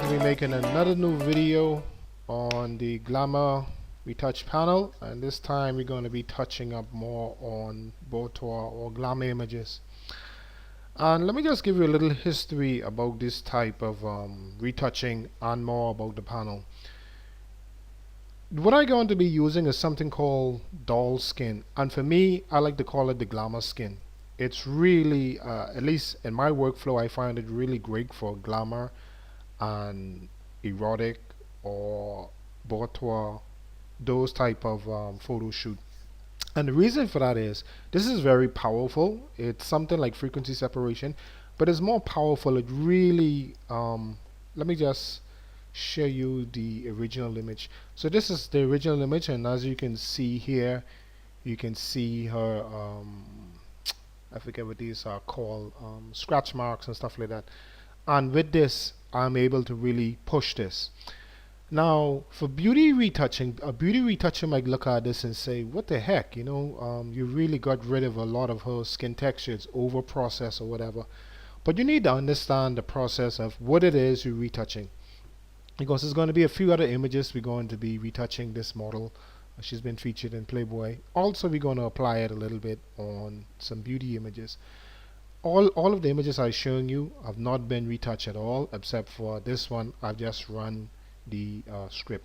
to be making another new video on the Glamour Retouch panel, and this time we're going to be touching up more on Botois or Glamour images. And let me just give you a little history about this type of retouching and more about the panel. What I'm going to be using is something called Dolly Skin, and for me I like to call it the Glamour Skin. It's really, at least in my workflow, I find it really great for glamour and erotic or Botois, those type of photo shoot. And the reason for that is this is very powerful. It's something like frequency separation, but it's more powerful. It really let me just show you the original image. So this is the original image, and as you can see here, you can see her I forget what these are called, scratch marks and stuff like that. And with this I'm able to really push this. Now for beauty retouching, a beauty retoucher might look at this and say, what the heck, you really got rid of a lot of her skin textures, over processed or whatever. But you need to understand the process of what it is you're retouching, because there's going to be a few other images we're going to be retouching this model. She's been featured in Playboy. Also we're going to apply it a little bit on some beauty images. All of the images I'm showing you have not been retouched at all, except for this one. I've just run the script.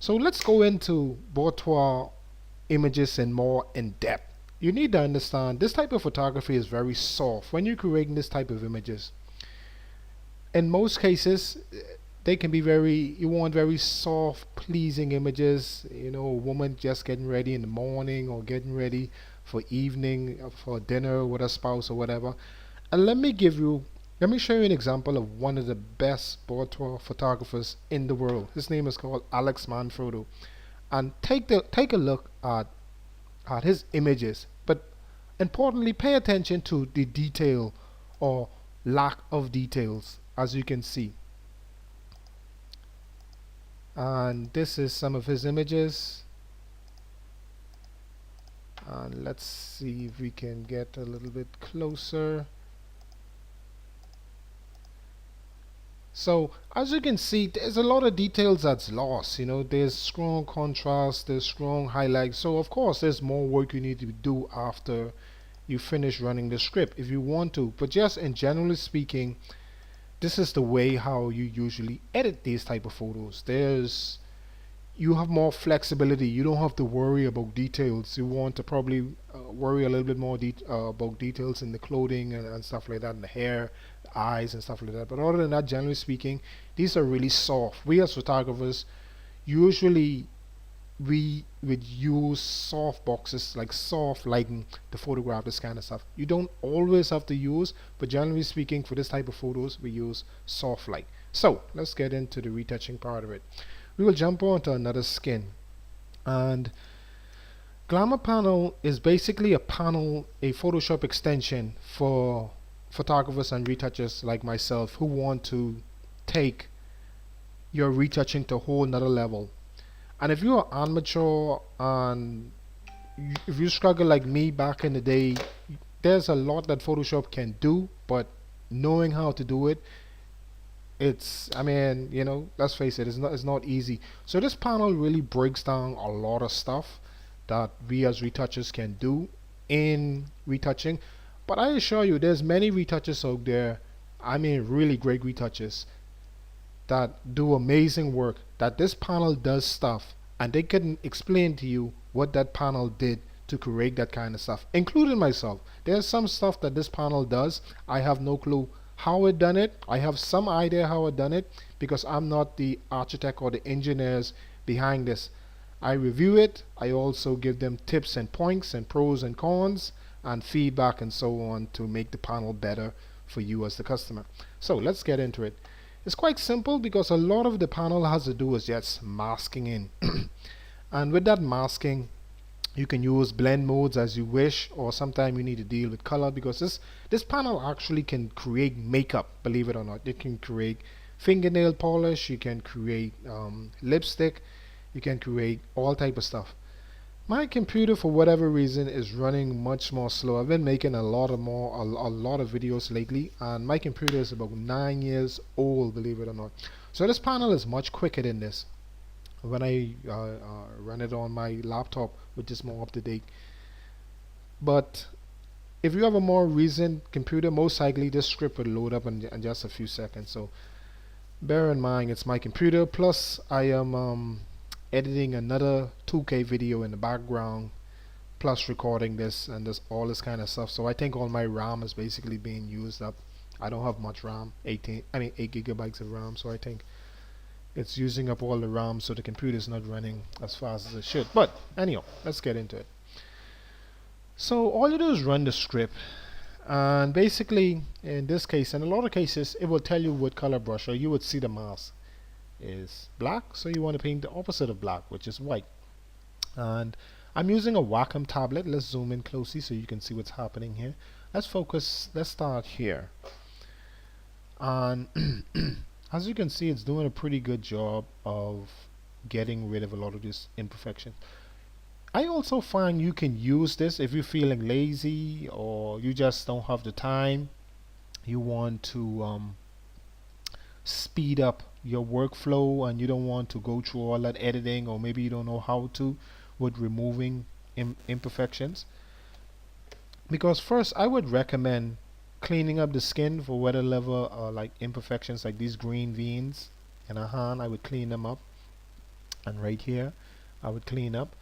So let's go into Botois images and more in depth. You need to understand this type of photography is very soft when you're creating this type of images. In most cases they can be you want very soft, pleasing images, a woman just getting ready in the morning or getting ready for evening, for dinner with a spouse or whatever. And let me show you an example of one of the best Botois photographers in the world. His name is called Alex Manfrotto, and take a look at his images, but importantly pay attention to the detail or lack of details, as you can see. And this is some of his images, and let's see if we can get a little bit closer. So as you can see, there's a lot of details that's lost. There's strong contrast, there's strong highlights. So of course there's more work you need to do after you finish running the script if you want to, but just in generally speaking, this is the way how you usually edit these type of photos. You have more flexibility. You don't have to worry about details. You want to probably worry a little bit more about details in the clothing and stuff like that, and the hair, the eyes and stuff like that. But other than that, generally speaking, these are really soft. We as photographers, usually we would use soft boxes, like soft lighting, to photograph this kind of stuff. You don't always have to use, but generally speaking, for this type of photos we use soft light. So let's get into the retouching part of it. We will jump on to another skin, and Glamour panel is basically a Photoshop extension for photographers and retouchers like myself who want to take your retouching to a whole nother level. And if you're amateur and if you struggle like me back in the day, there's a lot that Photoshop can do, but knowing how to do it, let's face it, it's not easy. So this panel really breaks down a lot of stuff that we as retouchers can do in retouching. But I assure you, there's many retouchers out there, really great retouchers, that do amazing work, that this panel does stuff and they can explain to you what that panel did to create that kind of stuff, including myself. There's some stuff that this panel does, I have no clue how it done it. I have some idea how it done it, because I'm not the architect or the engineers behind this. I review it, I also give them tips and points and pros and cons and feedback and so on to make the panel better for you as the customer. So let's get into it. It's quite simple, because a lot of the panel has to do is just masking in. And with that masking, you can use blend modes as you wish, or sometimes you need to deal with color, because this panel actually can create makeup, believe it or not. It can create fingernail polish, you can create lipstick, you can create all type of stuff. My computer, for whatever reason, is running much more slow. I've been making a lot of videos lately, and my computer is about 9 years old, believe it or not. So this panel is much quicker than this when I run it on my laptop, which is more up to date. But if you have a more recent computer, most likely this script will load up in just a few seconds. So bear in mind it's my computer, plus I am editing another 2K video in the background, plus recording this and this all this kind of stuff. So I think all my RAM is basically being used up. I don't have much RAM, 8 gigabytes of RAM, so I think it's using up all the RAM, so the computer is not running as fast as it should. But anyhow, let's get into it. So all you do is run the script, and basically in this case, in a lot of cases, it will tell you what color brush, or you would see the mask is black, so you want to paint the opposite of black, which is white. And I'm using a Wacom tablet. Let's zoom in closely so you can see what's happening here. Let's focus, let's start here. And as you can see, it's doing a pretty good job of getting rid of a lot of this imperfection. I also find you can use this if you're feeling lazy or you just don't have the time, you want to speed up your workflow and you don't want to go through all that editing, or maybe you don't know how to with removing imperfections. Because first I would recommend cleaning up the skin for whatever level like imperfections, like these green veins in a hand. I would clean them up, and right here I would clean up.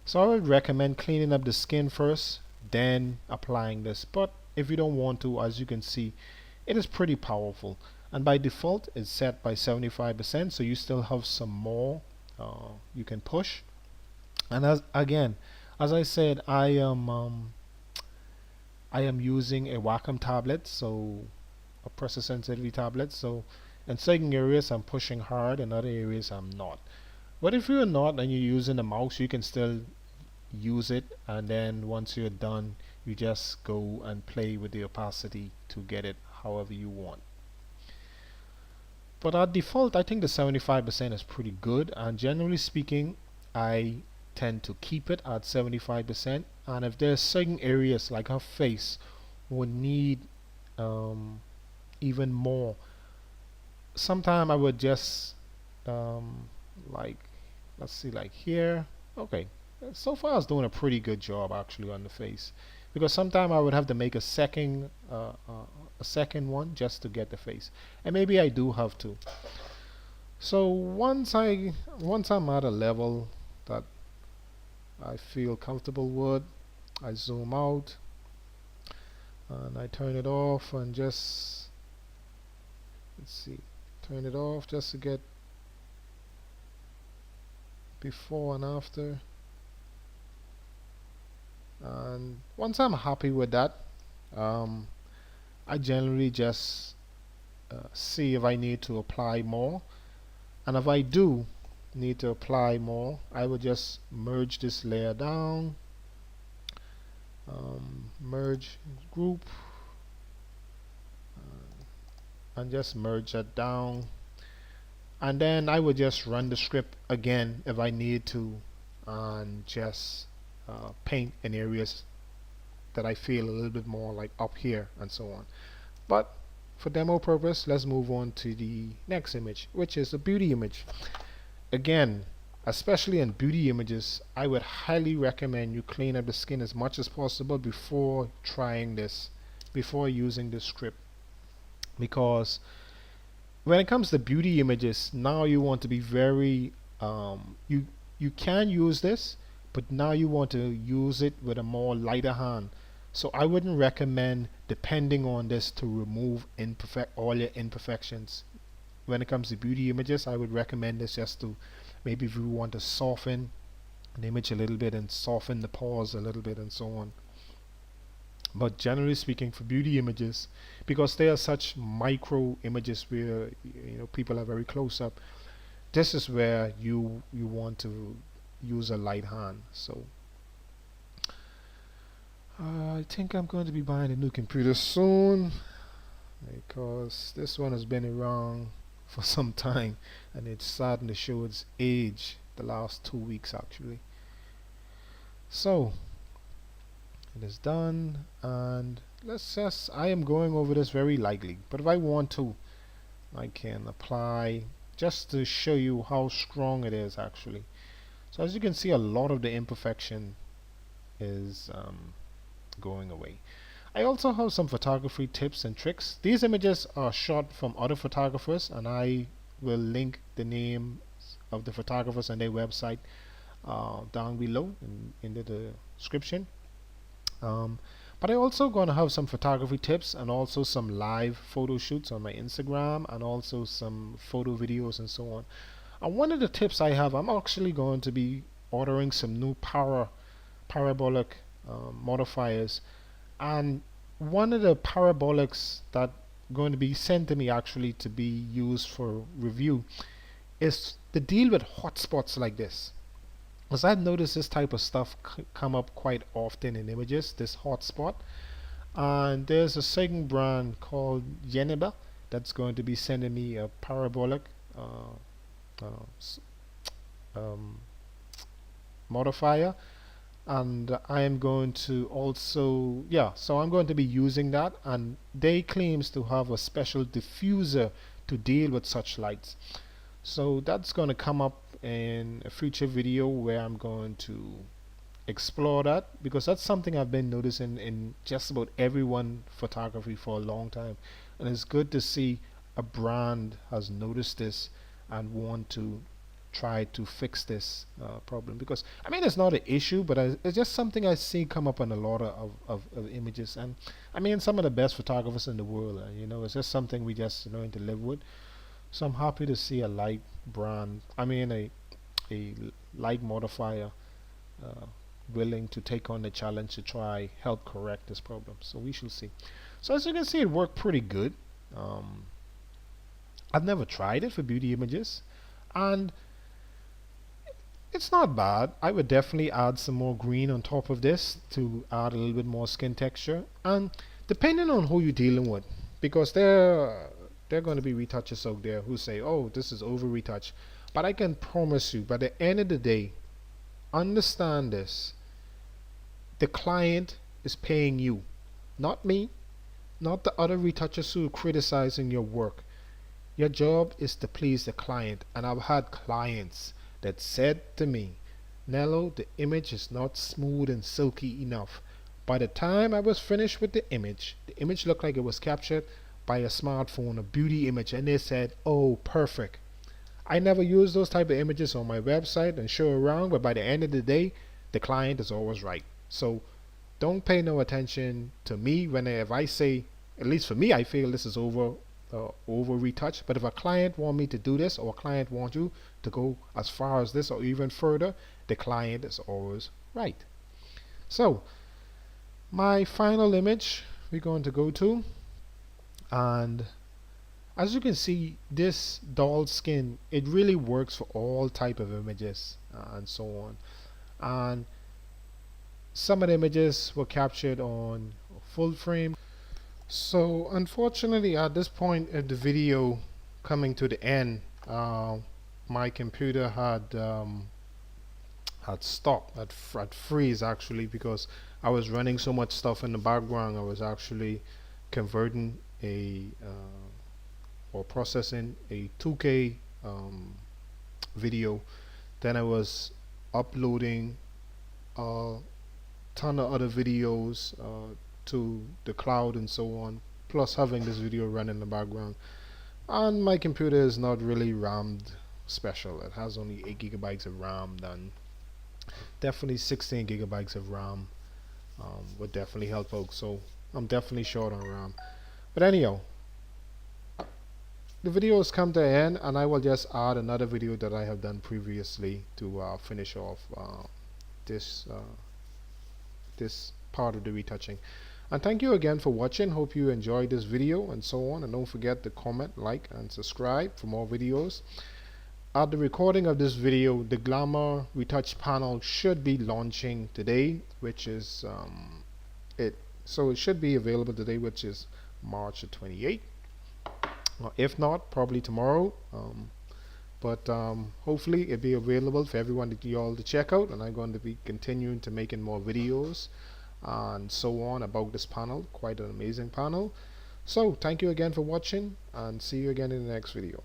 So I would recommend cleaning up the skin first, then applying this. But if you don't want to, as you can see, it is pretty powerful, and by default it's set by 75%, so you still have some more you can push. And as I said, I am using a Wacom tablet, so a pressure sensitivity tablet. So in certain areas I'm pushing hard, in other areas I'm not. But if you're not and you're using the mouse, you can still use it, and then once you're done, you just go and play with the opacity to get it however you want. But at default, I think the 75% is pretty good, and generally speaking, I tend to keep it at 75%. And if there's certain areas like her face would need even more, sometime I would just like, let's see, like here. Okay, so far it's doing a pretty good job actually on the face, because sometime I would have to make a second one just to get the face, and maybe I do have to. So once I'm at a level that I feel comfortable with, I zoom out and I turn it off, and just, let's see, turn it off just to get before and after. And once I'm happy with that, I generally just see if I need to apply more, and if I do need to apply more, I will just merge this layer down, merge group, and just merge that down, and then I would just run the script again if I need to, and just paint in areas that I feel a little bit more like up here and so on. But for demo purpose, let's move on to the next image, which is a beauty image. Again, especially in beauty images, I would highly recommend you clean up the skin as much as possible before trying this, before using this script, because when it comes to beauty images, now you want to be very you can use this, but now you want to use it with a more lighter hand. So I wouldn't recommend depending on this to remove all your imperfections. When it comes to beauty images, I would recommend this just to, maybe if you want to soften the image a little bit and soften the pores a little bit and so on. But generally speaking, for beauty images, because they are such micro images where people are very close up, this is where you want to use a light hand. So I think I'm going to be buying a new computer soon, because this one has been around for some time and it's starting to show its age the last 2 weeks actually. So it is done, and let's just, I am going over this very lightly, but if I want to, I can apply just to show you how strong it is actually. So as you can see, a lot of the imperfection is going away. I also have some photography tips and tricks. These images are shot from other photographers, and I will link the name of the photographers and their website down below in the description. But I also gonna have some photography tips and also some live photo shoots on my Instagram and also some photo videos and so on. And one of the tips I have, I'm actually going to be ordering some new parabolic modifiers, and one of the parabolics that going to be sent to me actually to be used for review is to deal with hotspots like this. As I've noticed this type of stuff come up quite often in images, this hotspot. And there's a second brand called Yeneba that's going to be sending me a parabolic um, modifier, and I am going to also, yeah, so I'm going to be using that, and they claims to have a special diffuser to deal with such lights. So that's going to come up in a future video where I'm going to explore that, because that's something I've been noticing in just about everyone photography for a long time, and it's good to see a brand has noticed this and want to try to fix this problem, because I mean it's not an issue, but it's just something I see come up on a lot of images. And I mean some of the best photographers in the world, it's just something we just learn to live with. So I'm happy to see a light brand, I mean a light modifier uh, willing to take on the challenge to try help correct this problem. So we shall see. So as you can see, it worked pretty good. um, I've never tried it for beauty images, and it's not bad. I would definitely add some more green on top of this to add a little bit more skin texture, and depending on who you're dealing with, because there are going to be retouchers out there who say, oh, this is over retouch, but I can promise you by the end of the day, understand this: the client is paying you, not me, not the other retouchers who are criticizing your work. Your job is to please the client, and I've had clients that said to me, Nello, the image is not smooth and silky enough. By the time I was finished with the image looked like it was captured by a smartphone, a beauty image, and they said, oh, perfect. I never use those type of images on my website and show around, but by the end of the day, the client is always right. So don't pay no attention to me if I say, at least for me, I feel this is over retouch. But if a client want me to do this, or a client want you to go as far as this or even further, the client is always right. So my final image we're going to go to, and as you can see, this doll skin, it really works for all type of images and so on. And some of the images were captured on full frame. So unfortunately, at this point of the video coming to the end, my computer had stopped, had freeze actually, because I was running so much stuff in the background. I was actually converting or processing a 2K video. Then I was uploading a ton of other videos to the cloud and so on, plus having this video run in the background. And my computer is not really rammed special. It has only 8 gigabytes of RAM, and definitely 16 gigabytes of RAM would definitely help out. So I'm definitely short on RAM. But anyhow, the video has come to an end, and I will just add another video that I have done previously to finish off this this part of the retouching. And thank you again for watching. Hope you enjoyed this video and so on, and don't forget to comment, like, and subscribe for more videos. At the recording of this video, the Glamour Retouch panel should be launching today, which is so it should be available today, which is March the 28th. If not, probably tomorrow. But hopefully it'll be available for everyone to y'all to check out, and I'm going to be continuing to making more videos and so on about this panel. Quite an amazing panel. So thank you again for watching, and see you again in the next video.